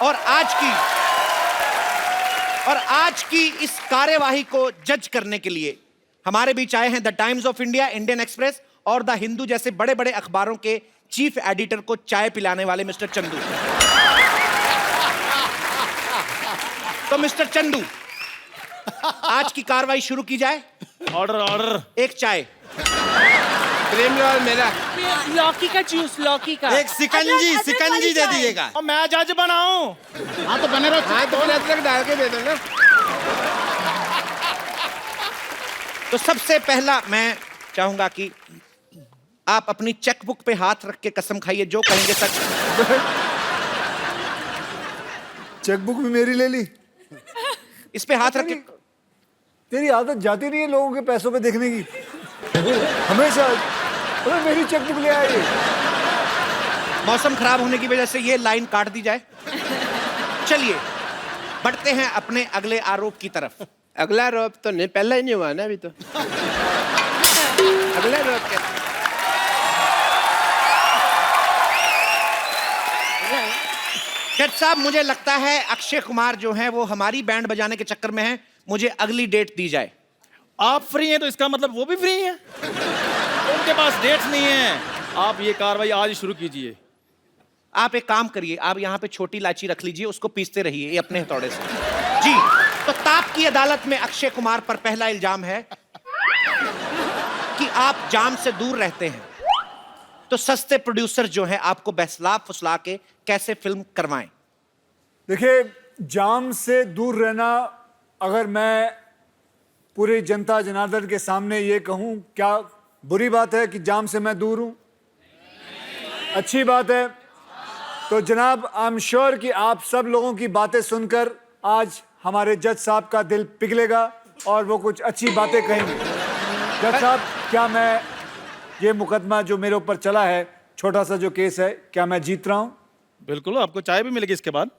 और आज की इस कार्यवाही को जज करने के लिए हमारे बीच आए हैं the times of India, Indian express और द हिंदू जैसे बड़े बड़े अखबारों के चीफ एडिटर को चाय पिलाने वाले मिस्टर चंदू। तो मिस्टर चंदू, आज की कार्रवाई शुरू की जाए। ऑर्डर। एक चाय। प्रेम लाल मेरा। लौकी का जूस, लौकी का। एक सिकंजी दे दीजिएगा। और मैं जज बनाऊं। हाँ तो बने रहो। हाँ तो अदरक डाल के दे दो ना। तो सबसे पहला मैं चाहूंगा कि आप अपनी चेकबुक पे हाथ रख के कसम खाइए, जो कहेंगे सच। चेकबुक भी मेरी ले ली। इस पे हाथ रख के। तेरी आदत जाती नहीं है लोगों के पैसों पे देखने की, हमेशा। अरे मेरी चेकबुक ले आए। मौसम खराब होने की वजह से ये लाइन काट दी जाए। चलिए बढ़ते हैं अपने अगले आरोप की तरफ। अगला आरोप तो नहीं, पहला ही नहीं हुआ ना अभी तो। अगला आरोप क्या? जज साहब, मुझे लगता है अक्षय कुमार जो हैं वो हमारी बैंड बजाने के चक्कर में हैं। मुझे अगली डेट दी जाए। आप फ्री हैं तो इसका मतलब वो भी फ्री हैं। उनके पास डेट्स नहीं है। आप ये कार्रवाई आज ही शुरू कीजिए। आप एक काम करिए, आप यहाँ पे छोटी इलायची रख लीजिए, उसको पीसते रहिए ये अपने हथौड़े से। जी, तो ताप की अदालत में अक्षय कुमार पर पहला इल्जाम है कि आप जाम से दूर रहते हैं। तो सस्ते प्रोड्यूसर जो हैं आपको बहसला फुसला के कैसे फिल्म करवाएं? देखिए, जाम से दूर रहना, अगर मैं पूरी जनता जनार्दन के सामने ये कहूं, क्या बुरी बात है कि जाम से मैं दूर हूं? अच्छी बात है। तो जनाब, आई एम श्योर कि आप सब लोगों की बातें सुनकर आज हमारे जज साहब का दिल पिघलेगा और वो कुछ अच्छी बातें कहेंगे। जज साहब, क्या मैं ये मुकदमा जो मेरे ऊपर चला है, छोटा सा जो केस है, क्या मैं जीत रहा हूं? बिल्कुल, आपको चाय भी मिलेगी इसके बाद।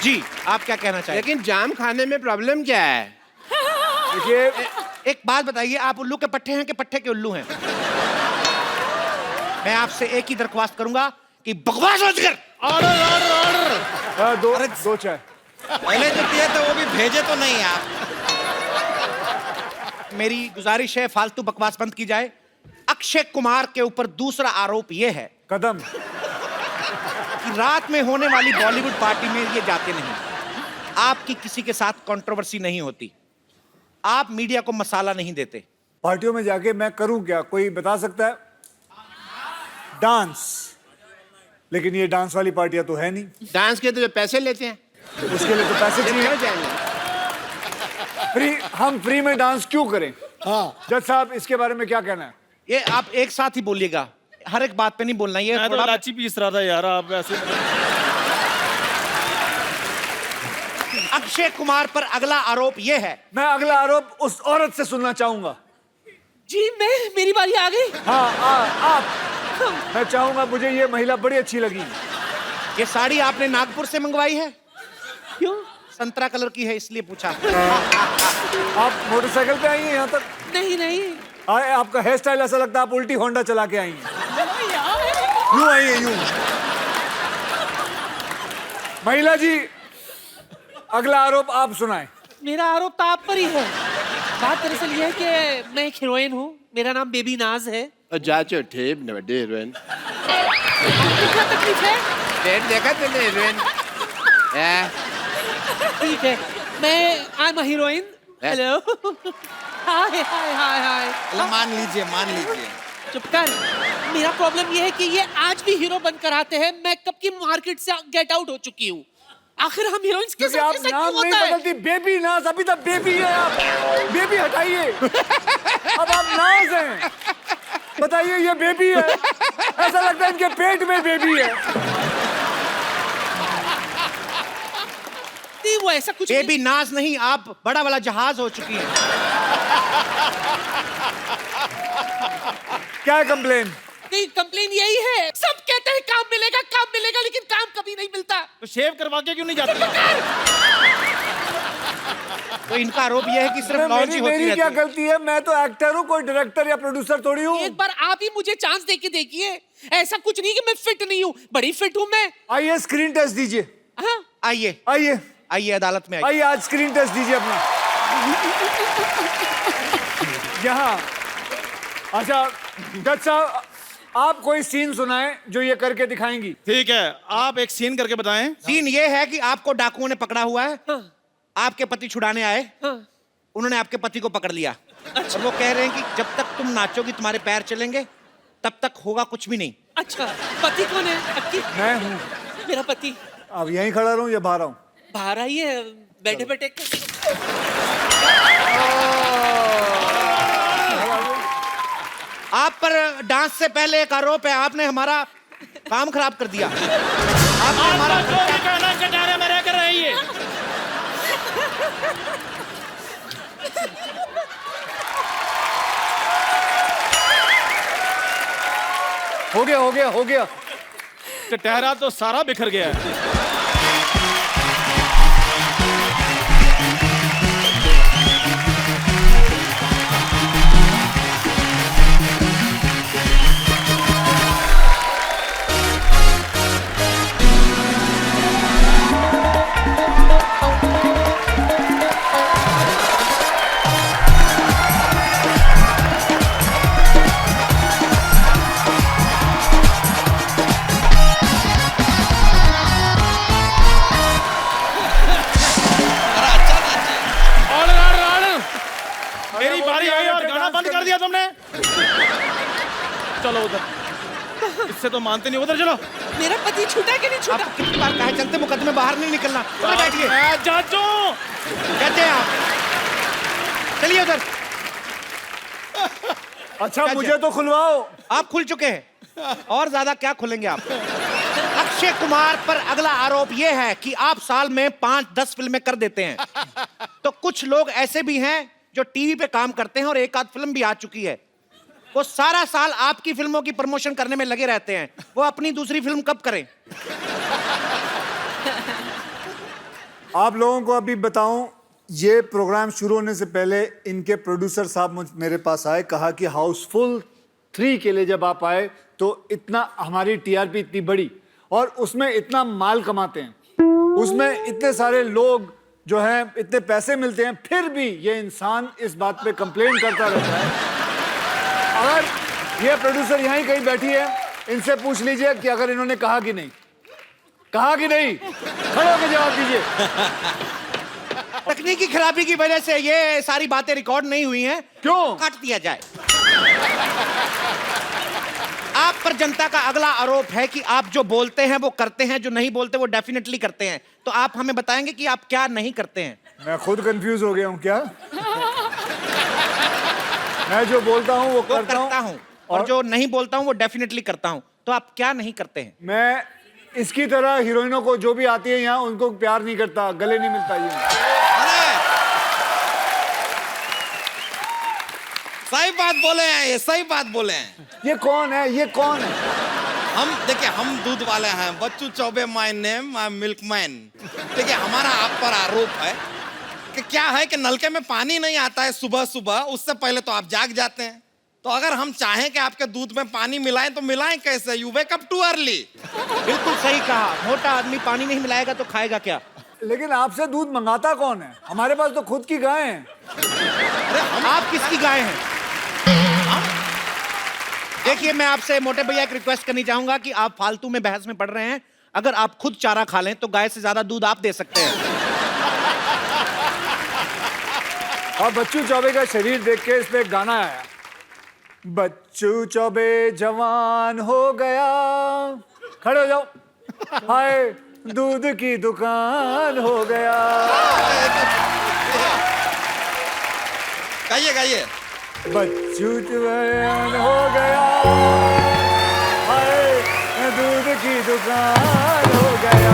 जी, आप क्या कहना चाहिए? लेकिन जाम खाने में प्रॉब्लम क्या है? देखिए, एक बात बताइए, आप उल्लू के पट्टे हैं कि पट्टे के उल्लू हैं? मैं आपसे एक ही दरख्वास्त करूंगा कि बकवास मत कर। ऑर्डर। दो चाय। पहले जो दिया था वो भी भेजे तो नहीं आप। मेरी गुजारिश है, फालतू बकवास बंद की जाए। अक्षय कुमार के ऊपर दूसरा आरोप यह है कदम कि रात में होने वाली बॉलीवुड पार्टी में ये जाते नहीं। आपकी किसी के साथ कंट्रोवर्सी नहीं होती। आप मीडिया को मसाला नहीं देते। पार्टियों में जाके मैं करूं क्या, कोई बता सकता है? डांस। लेकिन ये डांस वाली पार्टियां तो है नहीं। डांस के तो जो पैसे लेते हैं उसके लिए तो पैसे चाहिए। जाएंगे। हम फ्री में डांस क्यों करें? हाँ जज साहब, इसके बारे में क्या कहना है? ये आप एक साथ ही बोलिएगा, हर एक बात पे नहीं बोलना। ये मैं तो थोड़ा इलायची पीस रहा था यार, आप ऐसे। अक्षय कुमार पर अगला आरोप यह है। मैं अगला आरोप उस औरत से सुनना चाहूंगा। जी, मेरी बारी आ गई। हाँ, आप। मैं चाहूंगा, मुझे ये महिला बड़ी अच्छी लगी। ये साड़ी आपने नागपुर से मंगवाई है? क्यों? संतरा कलर की है इसलिए पूछा। आप मोटरसाइकिल पे आई हैं यहाँ तक? नहीं। आपका हेयर स्टाइल ऐसा लगता है आप उल्टी होंडा चला के आई हैं। यूं आई है, यूं। महिला जी, अगला आरोप आप सुनाएं। मेरा आरोप तो आप पर ही है। बात दरअसल ये है कि मैं एक हीरोइन हूँ, मेरा नाम बेबी नाज है। और जाचो ठेप न बड़े हीरोइन। क्या तकलीफ है? डेट देखा तुमने हीरोइन? ठीक है, मैं I am a heroine. Hello. Hi. मान लीजिए। चुप कर। मेरा प्रॉब्लम ये है कि ये आज भी हीरो बनकर आते हैं। मैं कब की मार्केट से गेट आउट हो चुकी हूँ। आखिर हम हीरोइंस के साथ ऐसा नाम क्यों नहीं होता है? बदलती। बेबी नाज, अभी तक बेबी है आप। बेबी हटाइए। अब आप नाज हैं। बताइए, ये बेबी है। ऐसा लगता है इनके पेट में बेबी है। नहीं, वो ऐसा कुछ बेबी नाज नहीं, आप बड़ा वाला जहाज हो चुकी है। क्या है कंप्लेन? नहीं, कंप्लेन यही है, सब कहते हैं काम मिलेगा, लेकिन काम कभी नहीं मिलता। तो शेव करवा के क्यों नहीं जाते? तो इनका आरोप यह है कि सिर्फ लॉन्च ही मेरी होती मेरी क्या रहती है। गलती है? मैं तो एक्टर हूँ, कोई डायरेक्टर या प्रोड्यूसर थोड़ी हूँ। एक बार आप ही मुझे चांस दे के देखिए। ऐसा कुछ नहीं कि मैं फिट नहीं हूँ, बड़ी फिट हूँ मैं। आइए स्क्रीन टेस्ट दीजिए। हाँ? आइए आइए आइए अदालत में आइए। आइए आज स्क्रीन टेस्ट दीजिए अपना। यहाँ अच्छा जज साहब, आप कोई सीन सुनाएं जो ये करके दिखाएंगी। ठीक है, आप एक सीन करके बताएं। सीन ये है कि आपको डाकुओं ने पकड़ा हुआ है, हाँ। आपके पति छुड़ाने आए, हाँ। उन्होंने आपके पति को पकड़ लिया और वो कह रहे हैं कि जब तक तुम नाचोगी तुम्हारे पैर चलेंगे, तब तक होगा कुछ भी नहीं। अच्छा, पति कौन है आपकी? मैं हूँ। मेरा पति अब यहीं खड़ा रहूं या बाहर आऊं? बाहर आइए, बैठे बैठे। आप पर डांस से पहले एक आरोप है, आपने हमारा काम खराब कर दिया। आपने हमारा जो भी कहना कटारे में रहकर रहिए। हो गया हो गया हो गया। टहरा तो सारा बिखर गया है। मेरी बारी आई और गाना बंद कर दिया तुमने। चलो उधर, इससे तो मानते नहीं, उधर चलो। मेरा पति छूटा कि नहीं छूटा? आप कितनी बार कहे चलते मुकदमे बाहर नहीं निकलना। उधर बैठिए। जाजू कहते हैं आप, चलिए उधर। अच्छा मुझे तो खुलवाओ। आप खुल चुके हैं और ज्यादा क्या खुलेंगे आप। अक्षय कुमार पर अगला आरोप यह है कि आप साल में 5-10 फिल्में कर देते हैं। तो कुछ लोग ऐसे भी हैं जो टीवी पे काम करते हैं और एक आध फिल्म भी आ चुकी है, वो सारा साल आपकी फिल्मों की प्रमोशन करने में लगे रहते हैं। वो अपनी दूसरी फिल्म कब करें? आप लोगों को अभी बताऊं, ये प्रोग्राम शुरू होने से पहले इनके प्रोड्यूसर साहब मेरे पास आए, कहा कि हाउसफुल 3 के लिए जब आप आए तो इतना हमारी टीआरपी इतनी बड़ी और उसमें इतना माल कमाते हैं, उसमें इतने सारे लोग जो हैं इतने पैसे मिलते हैं, फिर भी ये इंसान इस बात पे कंप्लेन करता रहता है। अगर ये प्रोड्यूसर यहीं कहीं बैठी है, इनसे पूछ लीजिए कि अगर इन्होंने कहा कि नहीं, कहा कि नहीं, खड़े होकर जवाब दीजिए। तकनीकी खराबी की वजह से ये सारी बातें रिकॉर्ड नहीं हुई हैं। क्यों? काट दिया जाए। आप पर जनता का अगला आरोप है कि आप जो बोलते हैं वो करते हैं, जो नहीं बोलते वो डेफिनेटली करते हैं। तो आप हमें बताएंगे कि आप क्या नहीं करते हैं? मैं खुद कंफ्यूज हो गया हूँ। क्या? मैं जो बोलता हूँ वो वो करता करता हूँ और जो नहीं बोलता हूँ वो डेफिनेटली करता हूँ। तो आप क्या नहीं करते हैं? मैं इसकी तरह हीरोइनों को जो भी आती है यहाँ उनको प्यार नहीं करता, गले नहीं मिलता। ये सही बात बोले हैं, ये सही बात बोले हैं। ये कौन है? ये कौन है? हम देखिए, हम दूध वाले हैं। Bachchu Choubey my name, I am milkman. देखिए, हमारा आप पर आरोप है कि क्या है कि नलके में पानी नहीं आता है सुबह सुबह, उससे पहले तो आप जाग जाते हैं। तो अगर हम चाहें कि आपके दूध में पानी मिलाएं तो मिलाएं कैसे? You wake up too early. बिल्कुल सही कहा। मोटा आदमी पानी नहीं मिलाएगा तो खाएगा क्या? लेकिन आपसे दूध मंगाता कौन है? हमारे पास तो खुद की गाय है। अरे आप किसकी गाय हैं? देखिए, मैं आपसे मोटे भैया एक रिक्वेस्ट करनी चाहूंगा कि आप फालतू में बहस में पड़ रहे हैं। अगर आप खुद चारा खा लें तो गाय से ज्यादा दूध आप दे सकते हैं। और बच्चू चौबे का शरीर देख के इस पे एक गाना आया, बच्चू चौबे जवान हो गया। खड़े हो जाओ। हाय दूध की दुकान हो गया। गाइए गाइए। बच्चू जवान हो गया, हाय दूध की दुकान हो गया।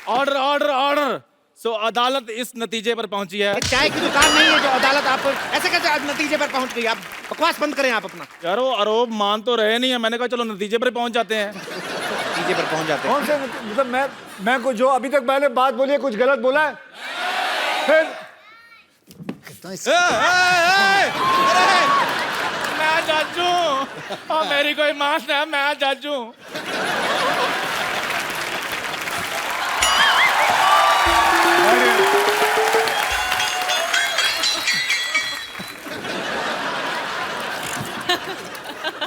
Order order order. तो अदालत इस नतीजे पर पहुंची है। ये चाय की दुकान नहीं है जो अदालत आप ऐसे कैसे आप नतीजे पर पहुंच गई। आप बकवास बंद करें आप अपना। यार वो आरोप मान तो रहे नहीं है, मैंने कहा चलो नतीजे पर पहुंच जाते हैं। नतीजे पर पहुंच जाते हैं। कौन से मतलब मैं को जो अभी तक मैंने बात बोली है कुछ गलत बोला है? फिर मैं जज हूं, और मेरी कोई मान है, मैं जज हूं।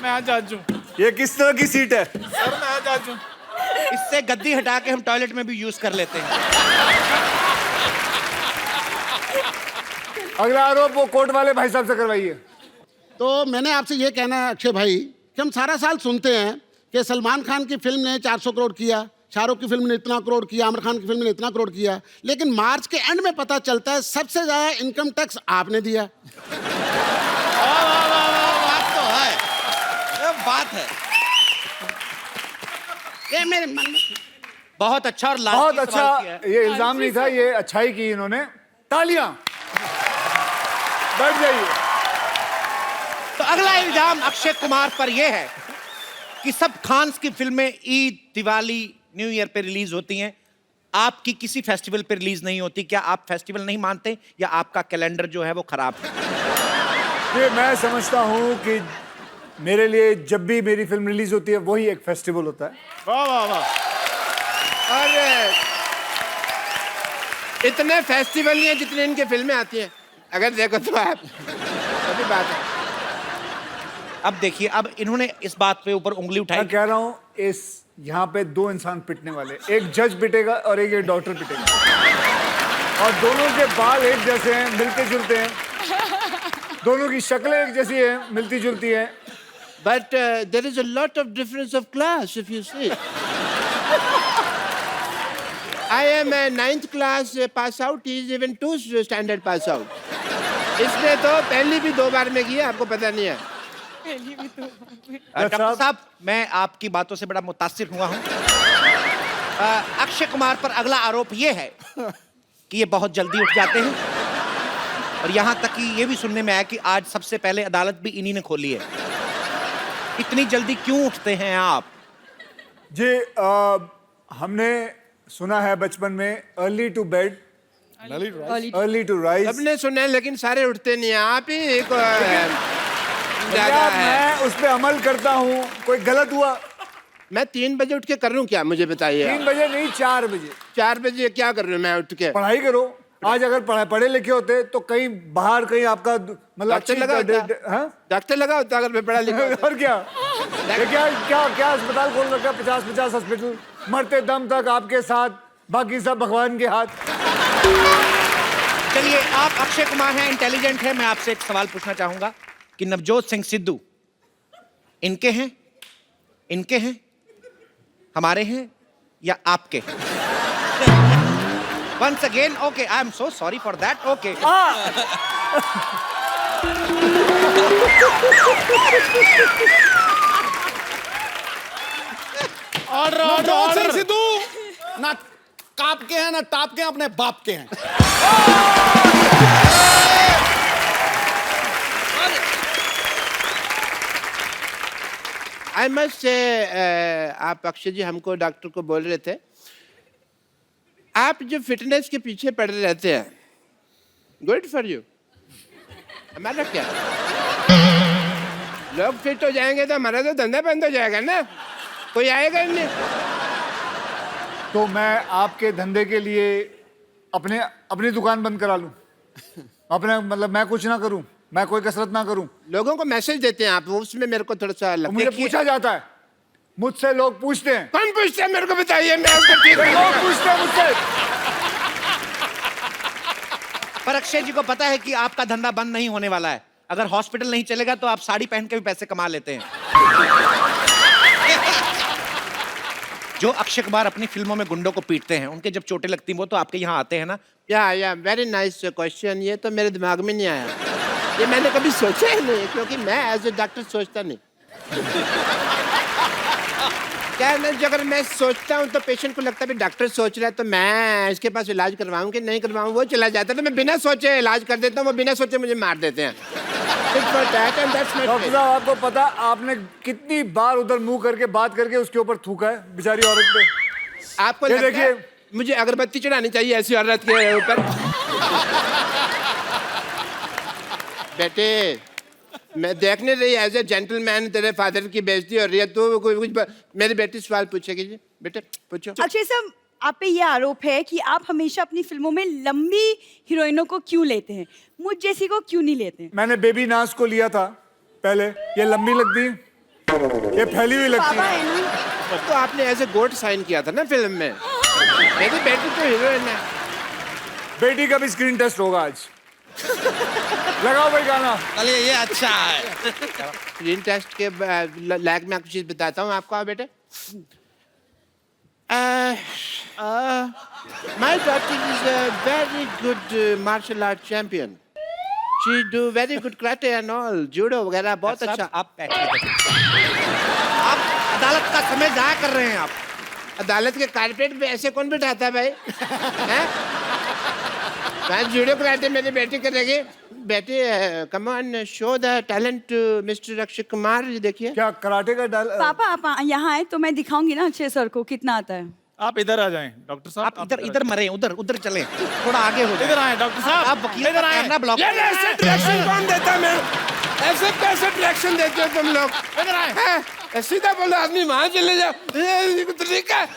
मैं जज हूं ये किस तरह की सीट है? सर, मैं जज हूं। इससे गद्दी हटा के हम टॉयलेट में भी यूज कर लेते हैं। अगला आरोप वो कोर्ट वाले भाई साहब से करवाइए। तो मैंने आपसे ये कहना है अक्षय भाई कि हम सारा साल सुनते हैं कि सलमान खान की फिल्म ने 400 करोड़ किया, शाहरुख की फिल्म ने इतना करोड़ किया, आमिर खान की फिल्म ने इतना करोड़ किया, लेकिन मार्च के एंड में पता चलता है सबसे ज्यादा इनकम टैक्स आपने दिया। बात तो है, ये बात है। ये मेरे मन में बहुत अच्छा और बहुत लाजमी अच्छा। सवाल किया है। ये इल्जाम नहीं था, ये अच्छाई की इन्होंने। तालियां। बैठ जाइए। तो अगला इल्जाम अक्षय कुमार पर यह है कि सब खान्स की फिल्में ईद, दिवाली, न्यू ईयर पे रिलीज होती हैं, आपकी किसी फेस्टिवल पे रिलीज नहीं होती। क्या आप फेस्टिवल नहीं मानते या आपका कैलेंडर जो है वो खराब है? ये मैं समझता हूँ कि मेरे लिए जब भी मेरी फिल्म रिलीज होती है वही एक फेस्टिवल होता है। वाह वाह वाह। और इतने फेस्टिवल नहीं है जितने इनके फिल्में आती हैं। अगर देखो तो आप सभी बात है। अब देखिए, अब इन्होंने इस बात पे ऊपर उंगली उठाई। मैं कह रहा हूँ इस यहाँ पे दो इंसान पिटने वाले, एक जज पिटेगा और एक ये डॉक्टर पिटेगा, और दोनों के बाल एक जैसे हैं, मिलते जुलते हैं, दोनों की शक्लें एक जैसी हैं, मिलती जुलती हैं। But there is a lot of difference of class if you see. I am a 9th class pass out. He is even 2 standard pass out. इसने तो पहली भी 2 बार में की है, आपको पता नहीं है। डॉक्टर साहब, मैं आपकी बातों से बड़ा मुतासिर हुआ हूं। अक्षय कुमार पर अगला आरोप यह है कि ये बहुत जल्दी उठ जाते हैं, और यहां तक कि ये भी सुनने में आया कि आज सबसे पहले अदालत भी इन्हीं ने खोली है। इतनी जल्दी क्यों उठते हैं आप? जी हमने सुना है बचपन में early to bed early to rise. सबने सुना है लेकिन सारे उठते नहीं हैं। आप ही एक ज्यादा है। मैं उस पर अमल करता हूँ। कोई गलत हुआ? मैं 3 बजे उठ के कर रहा हूँ क्या, मुझे बताइए। 3 बजे नहीं, 4 बजे। 4 बजे क्या कर रहा हूँ मैं उठ के? पढ़ाई करो। आज अगर पढ़े लिखे होते तो कहीं बाहर कहीं आपका मतलब डॉक्टर लगा होता। हाँ? डॉक्टर लगा होता अगर मैं पढ़ा लिखा होता। और क्या ये क्या अस्पताल खोल रखा है? 50 हॉस्पिटल, मरते दम तक आपके साथ, बाकी सब भगवान के हाथ। चलिए, आप अक्षय कुमार हैं, इंटेलिजेंट हैं, मैं आपसे एक सवाल पूछना चाहूंगा कि नवजोत सिंह सिद्धू इनके हैं, इनके हैं, हमारे हैं या आपके? Once again, okay, I am so sorry for that. Okay. Navjot Singh Sidhu ना काप के हैं ना टाप के हैं, अपने बाप के हैं। आई मस्ट से आप अक्षय जी हमको डॉक्टर को बोल रहे थे, आप जो फिटनेस के पीछे पड़े रहते हैं, गुड फॉर यू। हमारा क्या, लोग फिट हो जाएंगे तो हमारा तो धंधा बंद हो जाएगा ना, कोई आएगा ही नहीं। तो मैं आपके धंधे के लिए अपनी दुकान बंद करा लूं? अपने मतलब मैं कुछ ना करूं, मैं कोई कसरत ना करूं? लोगों को मैसेज देते हैं आप, उसमें मेरे को थोड़ा सा तो मुझे पूछा जाता है, मुझसे लोग पूछते हैं। कौन पूछते हैं मेरे को बताइए, मैं उसको ठीक लोग पूछते हैं मुझसे। पर अक्षय जी को पता है कि आपका धंधा बंद नहीं होने वाला है। अगर हॉस्पिटल नहीं चलेगा तो आप साड़ी पहन के भी पैसे कमा लेते हैं। जो अक्षय कुमार अपनी फिल्मों में गुंडों को पीटते हैं, उनके जब चोटें लगती हैं वो तो आपके यहाँ आते हैं ना? या वेरी नाइस क्वेश्चन। ये तो मेरे दिमाग में नहीं आया, ये मैंने कभी सोचा ही नहीं, क्योंकि मैं एज ए डॉक्टर सोचता नहीं। क्या है ना, जो अगर मैं सोचता हूँ तो पेशेंट को लगता है भी डॉक्टर सोच रहा है तो मैं इसके पास इलाज करवाऊँ कि नहीं करवाऊँ, वो चला जाता है तो मैं बिना सोचे इलाज कर देता हूँ, वो बिना सोचे मुझे मार देते हैं। डॉक्टर साहब आपको पता आपने कितनी बार उधर मुंह करके बात करके उसके ऊपर थूका है बेचारी औरत पे। आपको ये लगता है देखिए। मुझे अगरबत्ती चढ़ानी चाहिए ऐसी औरत के ऊपर? बेटे मैं देखने रही एज ए जेंटलमैन तेरे फादर की बेइज्जती हो रही है, तू कुछ मेरी बेटी सवाल पूछेगी जी, बेटे पूछो। अक्षय सर, आप पे ये आरोप है कि आप हमेशा अपनी फिल्मों में लंबी हीरोइनों को क्यों लेते हैं, मुझ जैसी को क्यों नहीं लेते हैं? मैंने बेबी नाज को लिया था पहले, ये लंबी लगती है, ये फैली हुई लगती पापा है। है ना, तो आपने एज ए गोट साइन किया था ना फिल्म में, मेरी बेटी तो हीरोइन है। बेटी का भी स्क्रीन टेस्ट होगा आज। लगाओ भाई गाना। चलिए ये अच्छा है। स्क्रीन टेस्ट के लायक मैं कुछ चीज बताता हूँ आपको। बेटे my daughter is a very good martial art champion, she do very good karate and all, judo वगैरह बहुत साहब, अच्छा। आप बैठिए। आप अदालत का समय जाया कर रहे हैं आप। अदालत के कारपेट पे ऐसे कौन बिठाता है भाई? हैं? मैं जूडो कराटे मेरी बेटी करेगी। बेटी come on show the talent to mister Akshay Kumar. ये देखिए क्या कराटे का डाल पापा आप यहाँ आए तो मैं दिखाऊंगी ना अक्षय सर को कितना आता है। आप इधर आ जाएं डॉक्टर साहब। आप इधर इधर मरे, उधर उधर चले, थोड़ा आगे हो जाए। इधर आए डॉक्टर साहब। आप वकील इधर आए। Camera block. यार ऐसे डायरेक्शन कौन देता है? मैं ऐसे कैसे डायरेक्शन देते हो तुम लोग? इधर आए। हैं? सीधा बोलो आदमी वहां चले जाओ, ये तरीका है।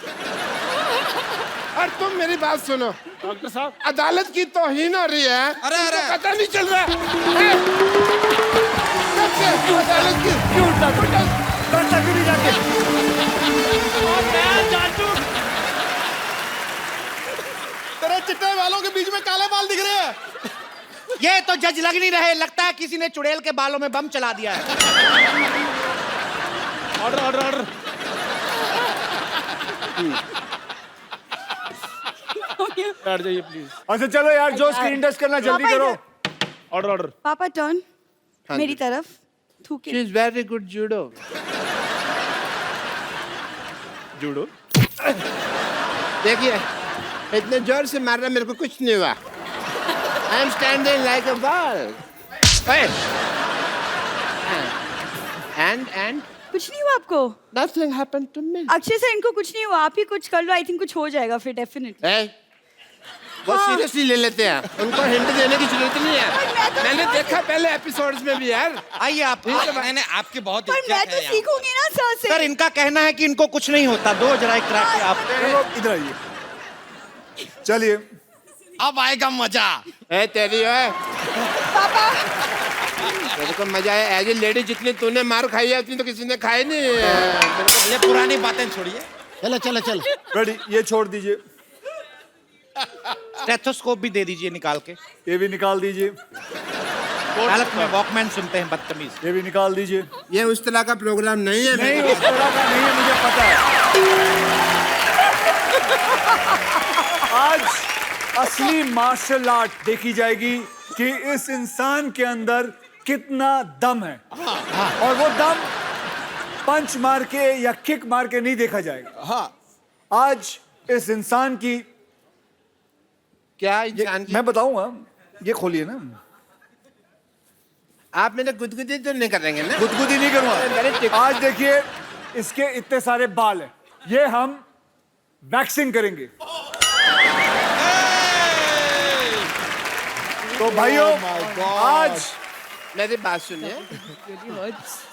और तुम मेरी बात सुनो डॉक्टर साहब, अदालत की तौहीन हो रही है। अरे, अरे। तुमको पता नहीं चल रहा है? कब से अदालत की क्यों उल्टा क्यों नहीं जाके? तेरे चिट्टे बालों के बीच में काले बाल दिख रहे हैं। ये तो जज लग नहीं रहे, लगता है किसी ने चुड़ैल के बालों में बम चला दिया है। Order order order. बैठ जाइए प्लीज। अच्छा चलो यार, जो स्क्रीन टेस्ट करना जल्दी पापा करो। Order order. पापा टर्न हाँ मेरी जी। तरफ थूके। She is very good judo. Judo. देखिए इतने जोर से मार रहा, मेरे को कुछ नहीं हुआ। I am standing like a ball. And कुछ नहीं हुआ आपको? Nothing happened to me. Akshay sir इनको कुछ नहीं हुआ, आप ही कुछ कर लो, आई थिंक कुछ हो जाएगा फिर डेफिनेटली। वो सीरियसली ले लेते हैं, उनको हिंट देने की जरूरत नहीं है। मैंने देखा पहले एपिसोड्स में भी यार। आइए आप। नहीं नहीं, आपकी बहुत पर इज्जत मैं है तो यहाँ। सीखूंगी ना सर से। सर इनका कहना है कि इनको कुछ नहीं होता, दो जरा कराटे आप। चलो इधर आइए, चलिए। अब आएगा मजा। ए तेरी है पापा तेरे को मजा आया? एज ए लेडी जितनी तूने मार खाई है उतनी तो किसी ने खाई नहीं है। ये पुरानी बातें छोड़िए। चलो चलो चलो। रेडी, ये छोड़ दीजिए, स्टेथोस्कोप भी दे दीजिए निकाल के। ये भी निकाल दीजिए, अदालत में वॉकमैन सुनते हैं बदतमीज। ये भी निकाल दीजिए। ये उस तरह का प्रोग्राम नहीं है। नहीं उस तरह का नहीं है, मुझे पता है। आज असली मार्शल आर्ट देखी जाएगी कि इस इंसान के अंदर कितना दम है, और वो दम पंच मार के या किक मार के नहीं देखा जाएगा। आज इस इंसान की क्या इंसान की? मैं बताऊंगा, ये खोलिए ना। आप मेरे गुदगुदी तो नहीं करेंगे ना? गुदगुदी नहीं करूंगा। आज देखिए इसके इतने सारे बाल हैं, ये हम वैक्सिंग करेंगे। तो भाइयों आज मेरी बात सुनिए।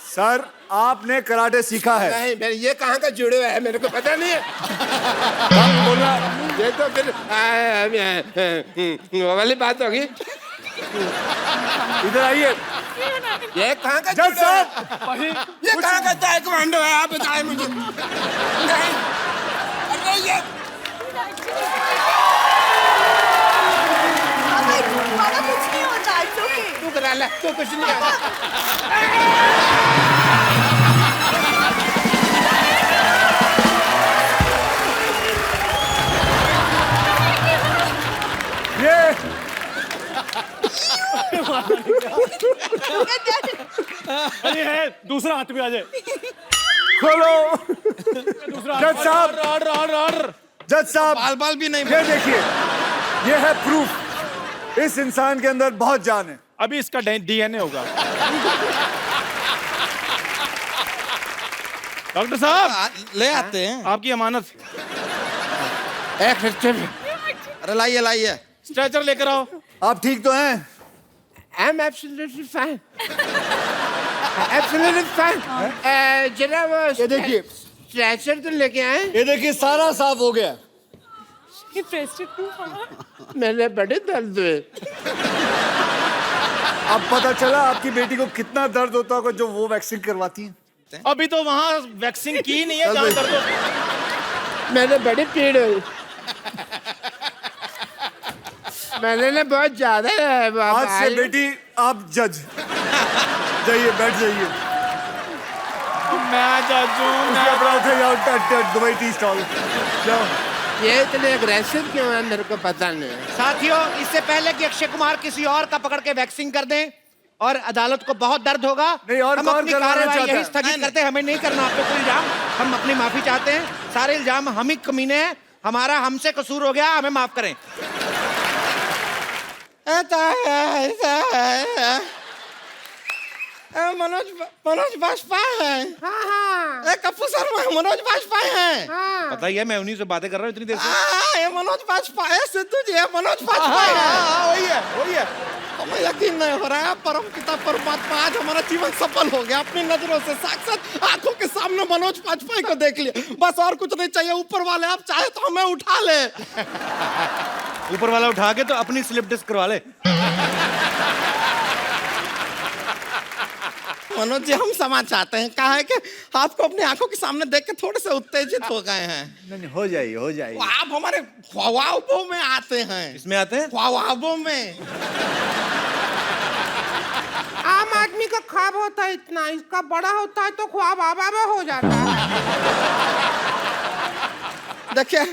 सर आपने कराटे सीखा है। नहीं ये कहाँ का जुड़े है मेरे को पता नहीं है। बोलना ये तो फिर वो वाली बात होगी। इधर आइए। ये कहाँ का जज जुड़े है? साहब, ये कहाँ का ताइक्वांडो है? आप बताएं मुझे। नहीं अरे ये पापा कुछ नहीं होता, it's okay। तू करा ले, तू कुछ नहीं आता। ये अरे है दूसरा हाथ भी आ जाए। खोलो। जज साहब, ऑर्डर। जज साहब, बाल बाल भी नहीं ये देखिए, ये है प्रूफ। इस इंसान के अंदर बहुत जान है। अभी इसका डीएनए होगा। डॉक्टर साहब ले आते हैं। आपकी अमानत। एक मिनट, अरे लाइए लाइए। स्ट्रेचर लेकर आओ। आप ठीक तो हैं? I am absolutely fine, absolutely fine. जरा वो ये देखिए, स्ट्रेचर तो लेके आए। ये देखिए, सारा साफ हो गया। मेरे बड़े दर्द हुए। अब पता चला आपकी बेटी को कितना दर्द होता होगा जो वो वैक्सीन करवाती है। अभी तो वहां वैक्सीन की नहीं है चल जहाँ भाई। दर्द हो। मैंने बड़ी पीड़ हुई। मैंने ना बहुत ज्यादा आज से बेटी आप जज। जाइए, बैठ जाइए। मैं जज हूँ, उसके बाद उठे जाओ, दुबई टी स्टॉल जाओ। ये इतने अग्रेसिव क्यों है मेरे को पता नहीं है। साथियों, इससे पहले कि अक्षय कुमार किसी और का पकड़ के वैक्सीन कर दें और अदालत को बहुत दर्द होगा, नहीं, और हम कौन अपनी करवाना कार्रवाई चाहता यही है? स्थगित करते हैं। हमें नहीं करना आप पे कोई इल्जाम। हम अपनी माफी चाहते हैं। सारे इल्जाम हम ही कमीने हैं। हमारा हमसे कसूर हो गया, हमें माफ करें। मनोज बाजपेयी है। हाँ हाँ कपूर शर्मा मनोज बाजपेयी है। हाँ। पता ही है, मैं उन्हीं से बातें कर रहा हूँ इतनी देर से। ये मनोज बाजपेयी है, सिद्धू जी है, मनोज बाजपेयी है। वही है, वही है। हमें यकीन नहीं हो रहा है, परम पिता परमात्मा आज हमारा जीवन सफल हो गया। अपनी नजरों से साक्षात आंखों के सामने मनोज बाजपेयी को देख लिया। बस और कुछ नहीं चाहिए। ऊपर वाले आप चाहे तो हमें उठा ले। ऊपर वाला उठा के तो अपनी स्लिप डिस्क करवा ले। मनोज जी, हम क्षमा चाहते हैं। कहा है कि आपको अपनी आंखों के सामने देख के थोड़े से उत्तेजित हो गए हैं। नहीं, हो जाइए, हो जाइए। आप हमारे ख्वाबों में आते हैं। इसमें आते हैं। ख्वाबों में। आम आदमी का ख्वाब होता है इतना, इसका बड़ा होता है तो ख्वाब आबा हो जाता है। देखिए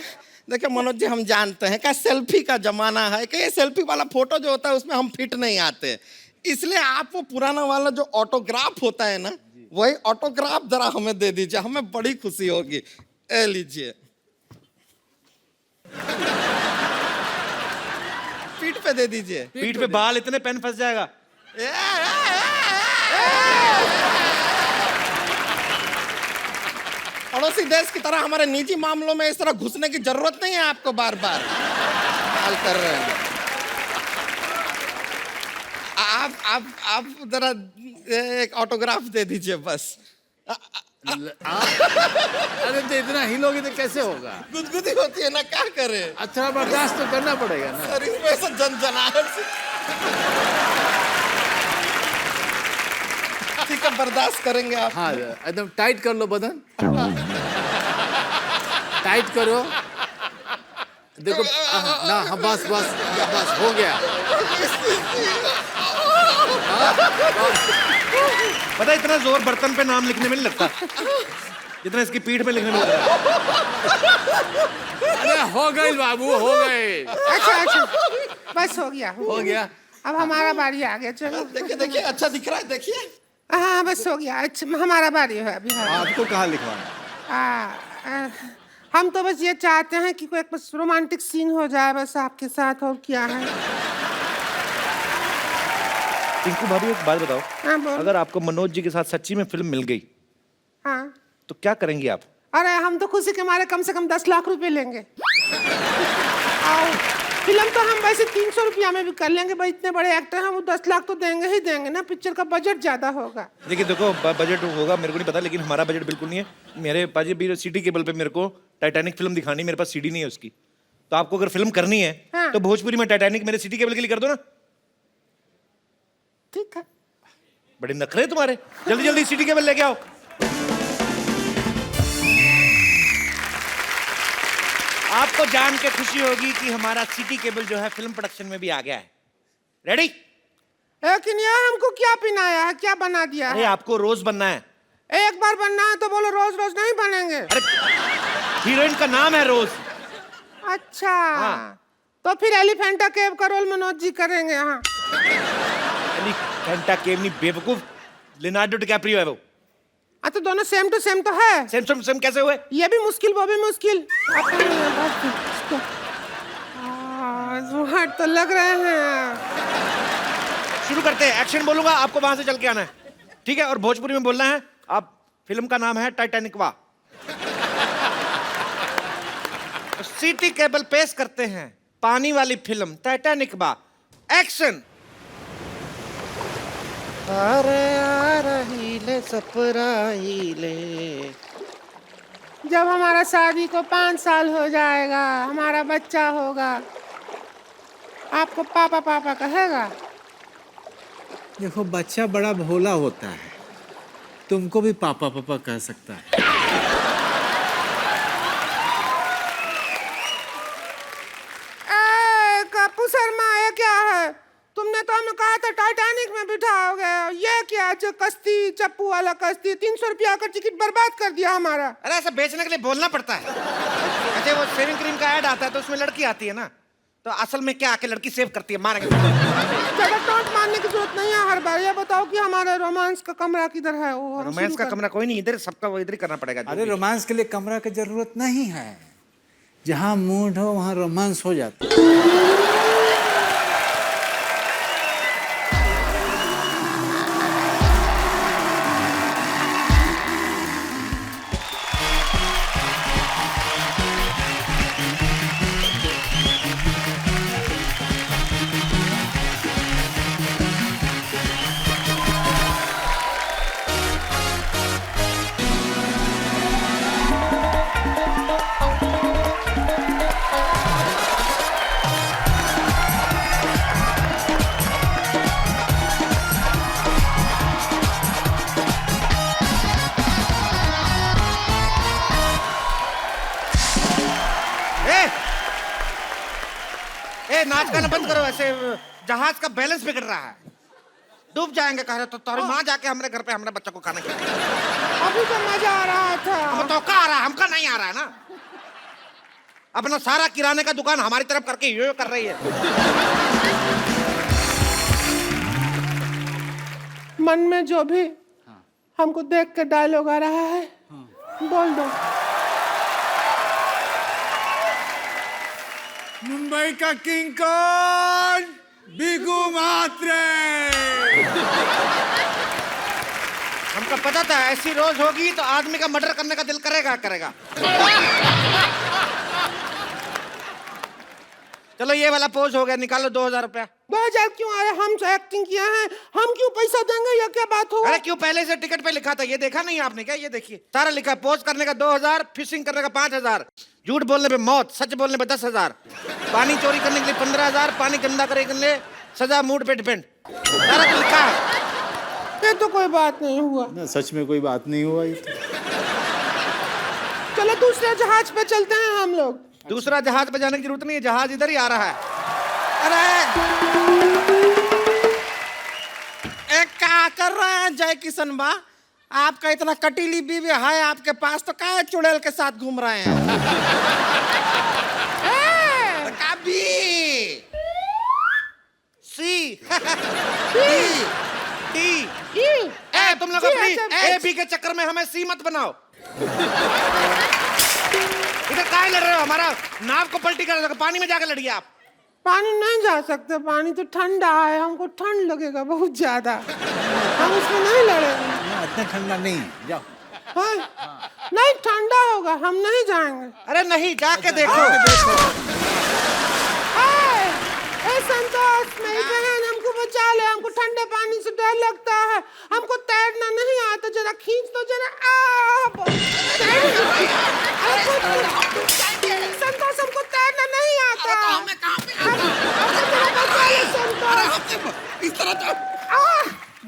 देखिए मनोज जी, हम जानते हैं कि सेल्फी का जमाना है कि ये सेल्फी वाला फोटो जो होता है उसमें हम फिट नहीं आते। इसलिए आप वो पुराना वाला जो ऑटोग्राफ होता है ना, वही ऑटोग्राफ जरा हमें दे दीजिए, हमें बड़ी खुशी होगी। ए लीजिए। पीठ पे दे दीजिए। पीठ पे बाल इतने पेन फंस जाएगा। पड़ोसी देश की तरह हमारे निजी मामलों में इस तरह घुसने की जरूरत नहीं है आपको। बार बार हाल कर रहे हैं आप जरा एक ऑटोग्राफ दे दीजिए बस। अरे तो इतना हिलोगे तो कैसे होगा? गुदगुदी होती है ना, क्या करे। अच्छा, बर्दाश्त तो करना पड़ेगा ना। सर इसमें से जनजनाहट से ठीक है, बर्दाश्त करेंगे आप। हाँ, एकदम टाइट कर लो बदन। टाइट करो। देखो ना, हाँ, बस बस बस हो गया। पता है, इतना जोर बर्तन पे नाम लिखने में नहीं लगता जितना इसकी पीठ पे लिखने में लग रहा है। अरे हो गई बाबू, हो गए। अच्छा अच्छा, बस हो गया हो गया। अब हमारा बारी आ गया। चलो देखिए देखिए, अच्छा दिख रहा है, देखिए। हाँ बस हो गया। अच्छा, हमारा बारी है अभी। हाँ। आपको कहाँ लिखवाना? हम तो बस ये चाहते हैं कि कोई एक बस रोमांटिक सीन हो जाए बस आपके साथ, और क्या है। टिंकू भाभी, एक बात बताओ, हाँ बोल। अगर आपको मनोज जी के साथ सच्ची में फिल्म मिल गई हाँ, तो क्या करेंगी आप? अरे हम तो खुशी के मारे कम से कम 10 लाख रुपए लेंगे। और फिल्म तो हम वैसे 300 रुपया में भी कर लेंगे भाई, इतने बड़े एक्टर हैं, वो 10 लाख तो देंगे ही देंगे ना। पिक्चर का बजट ज्यादा होगा। देखिए देखो, बजट होगा मेरे को नहीं पता, लेकिन हमारा बजट बिल्कुल नहीं है। मेरे पास भी सिटी केबल पे मेरे को टाइटैनिक फिल्म दिखानी, मेरे पास सीडी नहीं है उसकी। तो आपको अगर फिल्म करनी है हाँ। तो भोजपुरी में टाइटैनिक मेरे सिटी केबल के लिए कर दो ना। ठीक है। बड़े नखरे तुम्हारे, जल्दी जल्दी सिटी केबल लेके आओ। आपको जान के खुशी होगी कि हमारा सिटी केबल जो है फिल्म प्रोडक्शन में भी आ गया है। रेडी? लेकिन यार हमको क्या पिनाया है, क्या बना दिया अरे है? आपको रोज बनना है। एक बार बनना है तो बोलो, रोज रोज नहीं बनेंगे। अरे हीरोइन का नाम है रोज। अच्छा हाँ। तो फिर एलिफेंटा केव का रोल मनोज जी करेंगे। हाँ एलिफेंटा केव नहीं बेवकूफ, लियोनार्डो डिकैप्रियो है वो। हाँ तो दोनों सेम टू सेम तो है। सेम सेम सेम कैसे हुए? ये भी मुश्किल वो भी मुश्किल। स्मार्ट तो लग रहे हैं। शुरू करते हैं। एक्शन बोलूंगा, आपको वहां से चल के आना है, ठीक है? और भोजपुरी में बोलना है। आप फिल्म का नाम है टाइटैनिक वा। सिटी केबल पेश करते हैं पानी वाली फिल्म टाइटैनिक वा। एक्शन। अरे आ रही ले सपराही ले। जब हमारा शादी को 5 साल हो जाएगा, हमारा बच्चा होगा, आपको पापा पापा कहेगा? देखो बच्चा बड़ा भोला होता है, तुमको भी पापा पापा कह सकता है। कपूर शर्मा, ये क्या है? तुमने तो हमें कहा था टाइटैनिक में बिठाओगे, ये क्या? जो कश्ती, चप्पू वाला कश्ती, 300 रुपया का टिकट बर्बाद कर दिया हमारा। अरे ऐसा बेचने के लिए बोलना पड़ता है। अच्छा वो शेविंग क्रीम का ऐड आता है तो उसमें लड़की आती है ना, तो असल में क्या आके लड़की सेव करती है, मारेंगे। ज्यादा टॉन्ट मारने की जरूरत नहीं है हर बार। ये बताओ कि हमारे रोमांस का कमरा किधर है? वो रोमांस का कमरा कोई नहीं, इधर सबका वो इधर ही करना पड़ेगा। अरे रोमांस के लिए कमरा की जरूरत नहीं है, जहाँ मूड हो वहाँ रोमांस हो जाता है। नाच गाना बंद करो, ऐसे जहाज का बैलेंस बिगड़ रहा है, डूब जाएंगे। कह रहे तो तुम्हारी माँ जाके हमारे घर पे हमारे बच्चे को खाना खिलाया। अभी तो मजा आ रहा था। हम तो आ रहा है, हमका नहीं आ रहा है ना। अपना सारा किराने का दुकान हमारी तरफ करके यो कर रही है। मन में जो भी हमको देख के डायलॉग आ रहा है, बोल दो। मुंबई का किंग कौन? बिगू मात्रे। हमको पता था ऐसी रोज होगी तो आदमी का मर्डर करने का दिल करेगा। चलो ये वाला पोज हो गया, निकालो 2000 रुपया। 2000 क्यों आया? हम जो एक्टिंग किया है, हम क्यों पैसा देंगे? ये क्या बात हुआ? अरे क्यों, पहले से टिकट पे लिखा था, ये देखा नहीं आपने क्या? ये देखिए सारा लिखा, पोज करने का 2000, फिशिंग करने का 5000, झूठ बोलने पे मौत, सच बोलने पे 10,000, पानी चोरी करने के लिए 15,000, पानी गंदा करने के लिए सजा, मूड पे डिपेंड, सारा तो लिखा है। ये तो कोई बात नहीं हुआ ना, सच में कोई बात नहीं हुआ ये तो। चलो दूसरे जहाज पे चलते हैं हम लोग। दूसरा जहाज पे जाने की जरूरत नहीं है, जहाज इधर ही आ रहा है। अरे एक क्या कर रहे हैं जय किशन बा? आपका इतना कटीली बीवी है आपके पास, तो क्या चुड़ैल के साथ घूम रहे हैं? कभी सी डी ए, तुम लोग अपनी ए बी के चक्कर में हमें सी मत बनाओ। इधर काहे लड़ रहे हो? हमारा नाव को पलटी कर, पानी में जाकर लड़िए आप। पानी नहीं जा सकते, पानी तो ठंडा है, हमको ठंड लगेगा बहुत ज्यादा, हम उसमें नहीं लड़ेंगे। इतना ठंडा नहीं, जाओ। हाँ? नहीं ठंडा होगा, हम नहीं जाएंगे। अरे नहीं, जाके देखो। संतोष, मेरी बहन हमको बचा ले, हमको ठंडे पानी से डर लगता है, हमको तैरना नहीं आता, जरा खींच दो जरा। संतोष हमको तैरना नहीं आता। इस तरह तो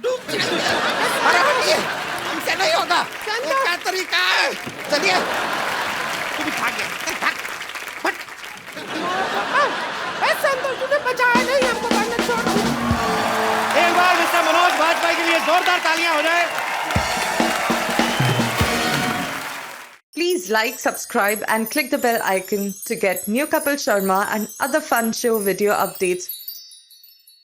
डूब जाएंगे। हमसे नहीं होगा। ये क्या तरीका है? चलिए तू भी भाग गया, भाग। संतोष तुझे बचाया नहीं, हमको करना छोड़ दो। एक बार मिस्टर मनोज वाजपेयी के लिए जोरदार तालियां हो जाए। Please like, subscribe and click the bell icon to get new Kapil Sharma and other fun show video updates